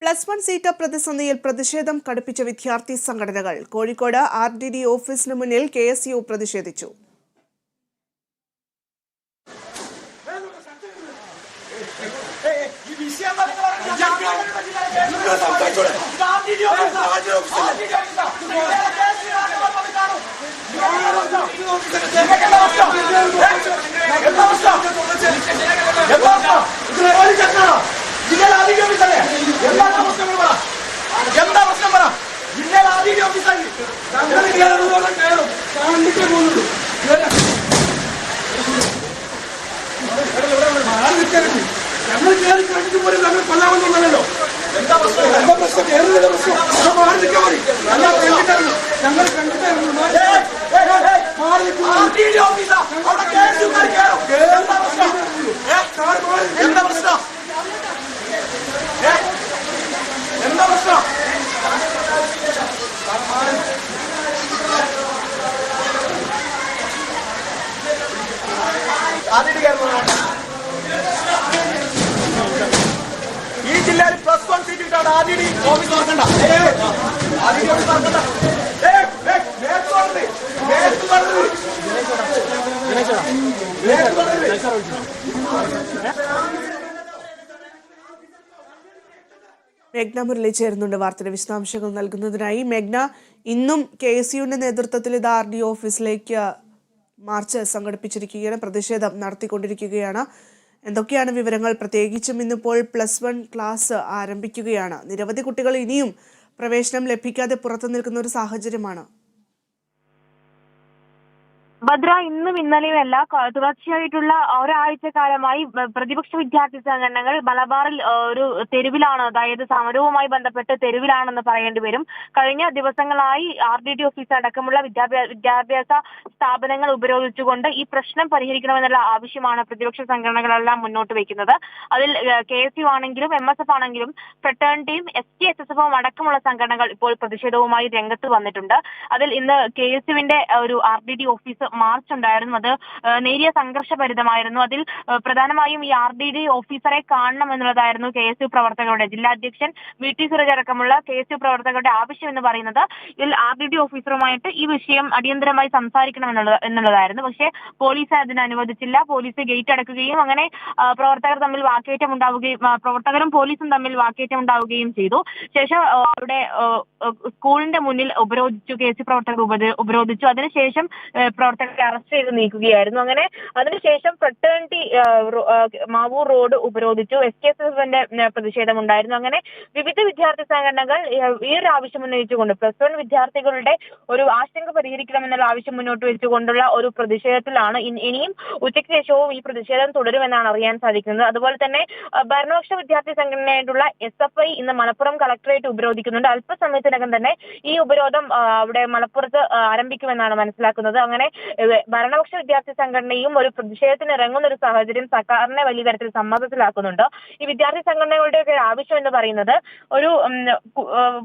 +1 seat പ്രതിസന്ധിയിൽ പ്രതിഷേധം കടുപ്പിച്ച വിദ്യാർത്ഥി സംഘടനകൾ. കോഴിക്കോട് RDD ഓഫീസിന് മുന്നിൽ KSU പ്രതിഷേധിച്ചു. ഈ ജില്ലയിൽ +1 സീറ്റ് കിട്ടാണ് RDD ഓഫീസ് നോക്കണ്ട. മേഘ്ന മുരളി ചേരുന്നുണ്ട് വാർത്തയുടെ വിശദാംശങ്ങൾ നൽകുന്നതിനായി. മേഘ്ന, ഇന്നും KSUവിന്റെ നേതൃത്വത്തിൽ ഇത് RD ഓഫീസിലേക്ക് മാർച്ച് സംഘടിപ്പിച്ചിരിക്കുകയാണ്, പ്രതിഷേധം നടത്തിക്കൊണ്ടിരിക്കുകയാണ്. എന്തൊക്കെയാണ് വിവരങ്ങൾ? പ്രത്യേകിച്ചും ഇന്നിപ്പോൾ +1 ക്ലാസ് ആരംഭിക്കുകയാണ്. നിരവധി കുട്ടികൾ ഇനിയും പ്രവേശനം ലഭിക്കാതെ പുറത്തു നിൽക്കുന്ന ഒരു സാഹചര്യമാണ്. ഭദ്ര, ഇന്നും ഇന്നലെയുമല്ല, തുടർച്ചയായിട്ടുള്ള ഒരാഴ്ചക്കാലമായി പ്രതിപക്ഷ വിദ്യാർത്ഥി സംഘടനകൾ മലബാറിൽ ഒരു തെരുവിലാണ്, അതായത് സമരവുമായി ബന്ധപ്പെട്ട് തെരുവിലാണെന്ന് പറയേണ്ടി വരും. കഴിഞ്ഞ ദിവസങ്ങളായി RDD ഓഫീസ് അടക്കമുള്ള വിദ്യാഭ്യാസ സ്ഥാപനങ്ങൾ ഉപരോധിച്ചുകൊണ്ട് ഈ പ്രശ്നം പരിഹരിക്കണമെന്നുള്ള ആവശ്യമാണ് പ്രതിപക്ഷ സംഘടനകളെല്ലാം മുന്നോട്ട് വയ്ക്കുന്നത്. അതിൽ KSU ആണെങ്കിലും MSF ആണെങ്കിലും ഫ്രട്ടേണിറ്റിയും ST SSFും അടക്കമുള്ള സംഘടനകൾ ഇപ്പോൾ പ്രതിഷേധവുമായി രംഗത്ത് വന്നിട്ടുണ്ട്. അതിൽ ഇന്ന് KSUവിന്റെ ഒരു RDD ഓഫീസ് മാർച്ച് ഉണ്ടായിരുന്നു. അത് നേരിയ സംഘർഷഭരിതമായിരുന്നു. അതിൽ പ്രധാനമായും ഈ RDD ഓഫീസറെ കാണണം എന്നുള്ളതായിരുന്നു KSU പ്രവർത്തകരുടെ, ജില്ലാ അധ്യക്ഷൻ VT സുരേഷ് അടക്കമുള്ള KSU പ്രവർത്തകരുടെ ആവശ്യം എന്ന് പറയുന്നത്. ഇതിൽ RDD ഓഫീസറുമായിട്ട് ഈ വിഷയം അടിയന്തരമായി സംസാരിക്കണം എന്നുള്ളതായിരുന്നു. പക്ഷേ പോലീസ് അതിന് അനുവദിച്ചില്ല. പോലീസ് ഗേറ്റ് അടക്കുകയും അങ്ങനെ പ്രവർത്തകരും പോലീസും തമ്മിൽ വാക്കേറ്റം ഉണ്ടാവുകയും ചെയ്തു. ശേഷം അവിടെ സ്കൂളിന്റെ മുന്നിൽ ഉപരോധിച്ചു, KSU പ്രവർത്തകർ ഉപരോധിച്ചു. അതിനുശേഷം പ്രവർത്തകരെ അറസ്റ്റ് ചെയ്ത് നീക്കുകയായിരുന്നു. അങ്ങനെ അതിനുശേഷം ഫ്രട്ടേണിറ്റി മാവൂർ റോഡ് ഉപരോധിച്ചു. SKSFന്റെ പ്രതിഷേധം ഉണ്ടായിരുന്നു. അങ്ങനെ വിവിധ വിദ്യാർത്ഥി സംഘടനകൾ ഈ ഒരു ആവശ്യം ഉന്നയിച്ചുകൊണ്ട് +1 വിദ്യാർത്ഥികളുടെ ഒരു ആശങ്ക പരിഹരിക്കണമെന്നുള്ള ആവശ്യം മുന്നോട്ട് വെച്ചുകൊണ്ടുള്ള ഒരു പ്രതിഷേധത്തിലാണ്. ഇനിയും ഉച്ചയ്ക്ക് ശേഷവും ഈ പ്രതിഷേധം തുടരുമെന്നാണ് അറിയാൻ സാധിക്കുന്നത്. അതുപോലെ തന്നെ ഭരണപക്ഷ വിദ്യാർത്ഥി സംഘടനയായിട്ടുള്ള SFI ഇന്ന് മലപ്പുറം കളക്ടറേറ്റ് ഉപരോധിക്കുന്നുണ്ട്. അല്പസമയത്തിനകം തന്നെ ഈ ഉപരോധം അവിടെ മലപ്പുറത്ത് ആരംഭിക്കുമെന്നാണ് മനസ്സിലാക്കുന്നത്. അങ്ങനെ ഭരണപക്ഷ വിദ്യാർത്ഥി സംഘടനയും ഒരു പ്രതിഷേധത്തിന് ഇറങ്ങുന്ന ഒരു സാഹചര്യം സർക്കാരിനെ വലിയ തരത്തിൽ സമ്മർദ്ദത്തിലാക്കുന്നുണ്ട്. ഈ വിദ്യാർത്ഥി സംഘടനകളുടെ ആവശ്യം എന്ന് പറയുന്നത് ഒരു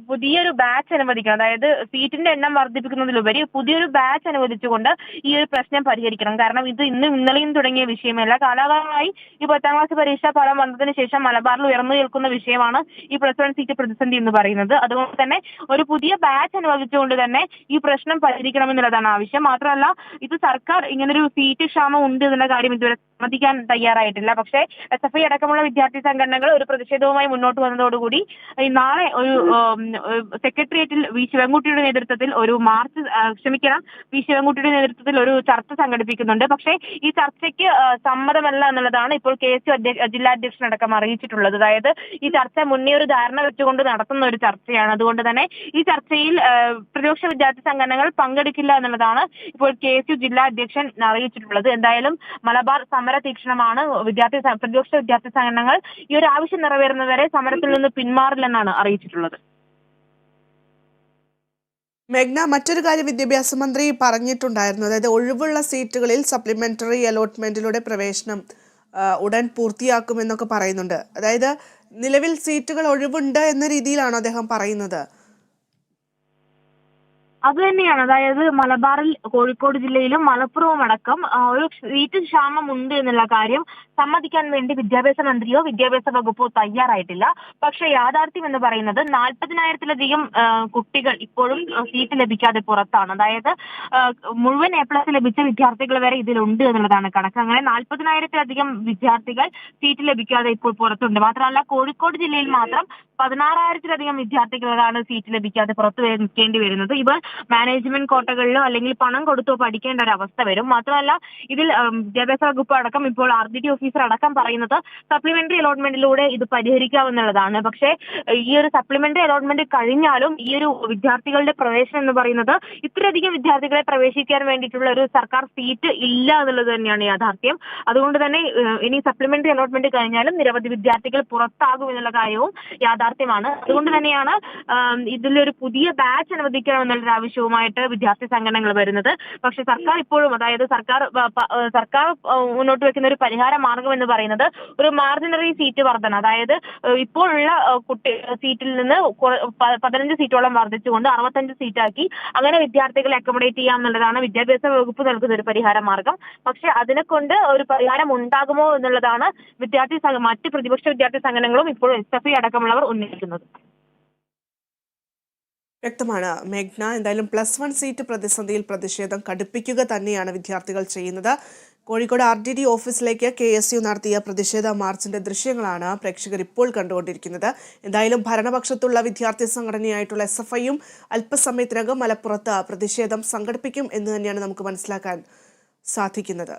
പുതിയൊരു ബാച്ച് അനുവദിക്കണം, അതായത് സീറ്റിന്റെ എണ്ണം വർദ്ധിപ്പിക്കുന്നതിലുപരി പുതിയൊരു ബാച്ച് അനുവദിച്ചുകൊണ്ട് ഈ ഒരു പ്രശ്നം പരിഹരിക്കണം. കാരണം ഇത് ഇന്നും ഇന്നലെയും തുടങ്ങിയ വിഷയമല്ല. കാലാകാലമായി ഈ 10ാം ക്ലാസ് പരീക്ഷാ ഫലം വന്നതിന് ശേഷം മലബാറിൽ ഉയർന്നു നിൽക്കുന്ന വിഷയമാണ് ഈ +1 സീറ്റ് പ്രതിസന്ധി എന്ന് പറയുന്നത്. അതുകൊണ്ട് തന്നെ ഒരു പുതിയ ബാച്ച് അനുവദിച്ചുകൊണ്ട് തന്നെ ഈ പ്രശ്നം പരിഹരിക്കണമെന്നുള്ളതാണ് ആവശ്യം. മാത്രമല്ല, ഇത് സർക്കാർ ഇങ്ങനൊരു സീറ്റ് ക്ഷാമം ഉണ്ട് എന്നുള്ള കാര്യം ഇതുവരെ സമ്മതിക്കാൻ തയ്യാറായിട്ടില്ല. പക്ഷേ SFI അടക്കമുള്ള വിദ്യാർത്ഥി സംഘടനകൾ ഒരു പ്രതിഷേധവുമായി മുന്നോട്ട് വന്നതോടുകൂടി നാളെ ഒരു സെക്രട്ടേറിയറ്റിൽ വി ശിവൻകുട്ടിയുടെ നേതൃത്വത്തിൽ ഒരു ചർച്ച സംഘടിപ്പിക്കുന്നുണ്ട്. പക്ഷേ ഈ ചർച്ചയ്ക്ക് സമ്മതമല്ല എന്നുള്ളതാണ് ഇപ്പോൾ KSU ജില്ലാ അധ്യക്ഷനടക്കം അറിയിച്ചിട്ടുള്ളത്. അതായത് ഈ ചർച്ച മുന്നേ ഒരു ധാരണ വെച്ചുകൊണ്ട് നടത്തുന്ന ഒരു ചർച്ചയാണ്. അതുകൊണ്ട് തന്നെ ഈ ചർച്ചയിൽ പ്രതിപക്ഷ വിദ്യാർത്ഥി സംഘടനകൾ പങ്കെടുക്കില്ല എന്നുള്ളതാണ് ഇപ്പോൾ KSU ജില്ലാ അധ്യക്ഷൻ അറിയിച്ചിട്ടുള്ളത്. എന്തായാലും മലബാർ സമര തീക്ഷണമാണ്. പ്രതിപക്ഷ വിദ്യാർത്ഥി സംഘടനകൾ ഈ ഒരു ആവശ്യം നിറവേറുന്നവരെ സമരത്തിൽ നിന്ന് പിന്മാറില്ലെന്നാണ് അറിയിച്ചിട്ടുള്ളത്. മേഘ്ന, മറ്റൊരു കാര്യം വിദ്യാഭ്യാസ മന്ത്രി പറഞ്ഞിട്ടുണ്ടായിരുന്നു. അതായത് ഒഴിവുള്ള സീറ്റുകളിൽ സപ്ലിമെന്ററി അലോട്ട്മെന്റിലൂടെ പ്രവേശനം ഉടൻ പൂർത്തിയാക്കുമെന്നൊക്കെ പറയുന്നുണ്ട്. അതായത് നിലവിൽ സീറ്റുകൾ ഒഴിവുണ്ട് എന്ന രീതിയിലാണോ അദ്ദേഹം പറയുന്നത്? അത് തന്നെയാണ്. അതായത് മലബാറിൽ കോഴിക്കോട് ജില്ലയിലും മലപ്പുറവും അടക്കം ഒരു സീറ്റ് ക്ഷാമം ഉണ്ട് എന്നുള്ള കാര്യം സമ്മതിക്കാൻ വേണ്ടി വിദ്യാഭ്യാസ മന്ത്രിയോ വിദ്യാഭ്യാസ വകുപ്പോ തയ്യാറായിട്ടില്ല. പക്ഷേ യാഥാർത്ഥ്യം എന്ന് പറയുന്നത് 40,000-ലധികം കുട്ടികൾ ഇപ്പോഴും സീറ്റ് ലഭിക്കാതെ പുറത്താണ്. അതായത് മുഴുവൻ A+ ലഭിച്ച വിദ്യാർത്ഥികൾ വരെ ഇതിലുണ്ട് എന്നുള്ളതാണ് കണക്ക്. അങ്ങനെ 40,000-ലധികം വിദ്യാർത്ഥികൾ സീറ്റ് ലഭിക്കാതെ ഇപ്പോൾ പുറത്തുണ്ട്. മാത്രമല്ല കോഴിക്കോട് ജില്ലയിൽ മാത്രം 16,000-ലധികം വിദ്യാർത്ഥികളാണ് സീറ്റ് ലഭിക്കാതെ പുറത്തു നിൽക്കേണ്ടി വരുന്നത്. ഇവർ മാനേജ്മെന്റ് കോട്ടകളിലോ അല്ലെങ്കിൽ പണം കൊടുത്തോ പഠിക്കേണ്ട ഒരു അവസ്ഥ വരും. മാത്രമല്ല ഇതിൽ വിദ്യാഭ്യാസ വകുപ്പ് അടക്കം ഇപ്പോൾ RDD ഓഫീസർ അടക്കം പറയുന്നത് സപ്ലിമെന്ററി അലോട്ട്മെന്റിലൂടെ ഇത് പരിഹരിക്കാവുന്നതാണ്. പക്ഷേ ഈ ഒരു സപ്ലിമെന്ററി അലോട്ട്മെന്റ് കഴിഞ്ഞാലും ഈ ഒരു വിദ്യാർത്ഥികളുടെ പ്രവേശനം എന്ന് പറയുന്നത് ഇത്രയധികം വിദ്യാർത്ഥികളെ പ്രവേശിക്കാൻ വേണ്ടിയിട്ടുള്ള ഒരു സർക്കാർ സീറ്റ് ഇല്ല എന്നുള്ളത് തന്നെയാണ് യാഥാർത്ഥ്യം. അതുകൊണ്ട് തന്നെ ഇനി സപ്ലിമെന്ററി അലോട്ട്മെന്റ് കഴിഞ്ഞാലും നിരവധി വിദ്യാർത്ഥികൾ പുറത്താകും എന്നുള്ള കാര്യവും യാഥാർത്ഥ്യമാണ്. അതുകൊണ്ട് തന്നെയാണ് ഇതിലൊരു പുതിയ ബാച്ച് അനുവദിക്കണം എന്നുള്ള ആവശ്യവുമായിട്ട് വിദ്യാർത്ഥി സംഘടനകൾ വരുന്നത്. പക്ഷെ സർക്കാർ ഇപ്പോഴും, അതായത് സർക്കാർ മുന്നോട്ട് വെക്കുന്ന ഒരു പരിഹാര മാർഗം എന്ന് പറയുന്നത് ഒരു മാർജിനറി സീറ്റ് വർധന, അതായത് ഇപ്പോഴുള്ള സീറ്റിൽ നിന്ന് 15 സീറ്റോളം വർദ്ധിച്ചുകൊണ്ട് 65 സീറ്റാക്കി അങ്ങനെ വിദ്യാർത്ഥികളെ അക്കോമഡേറ്റ് ചെയ്യാം എന്നുള്ളതാണ് വിദ്യാഭ്യാസ വകുപ്പ് നൽകുന്ന ഒരു പരിഹാര മാർഗം. പക്ഷെ അതിനെ കൊണ്ട് ഒരു പരിഹാരം ഉണ്ടാകുമോ എന്നുള്ളതാണ് മറ്റ് പ്രതിപക്ഷ വിദ്യാർത്ഥി സംഘടനകളും ഇപ്പോൾ SFI അടക്കമുള്ളവർ ഉന്നയിക്കുന്നത്. വ്യക്തമാണ് മേഘ്ന. എന്തായാലും +1 സീറ്റ് പ്രതിസന്ധിയിൽ പ്രതിഷേധം കടുപ്പിക്കുക തന്നെയാണ് വിദ്യാർത്ഥികൾ ചെയ്യുന്നത്. കോഴിക്കോട് RDD ഓഫീസിലേക്ക് KSU നടത്തിയ പ്രതിഷേധ മാർച്ചിന്റെ ദൃശ്യങ്ങളാണ് പ്രേക്ഷകർ ഇപ്പോൾ കണ്ടുകൊണ്ടിരിക്കുന്നത്. എന്തായാലും ഭരണപക്ഷത്തുള്ള വിദ്യാർത്ഥി സംഘടനയായിട്ടുള്ള SFIയും അല്പസമയത്തിനകം മലപ്പുറത്ത് പ്രതിഷേധം സംഘടിപ്പിക്കും എന്ന് തന്നെയാണ് നമുക്ക് മനസ്സിലാക്കാൻ സാധിക്കുന്നത്.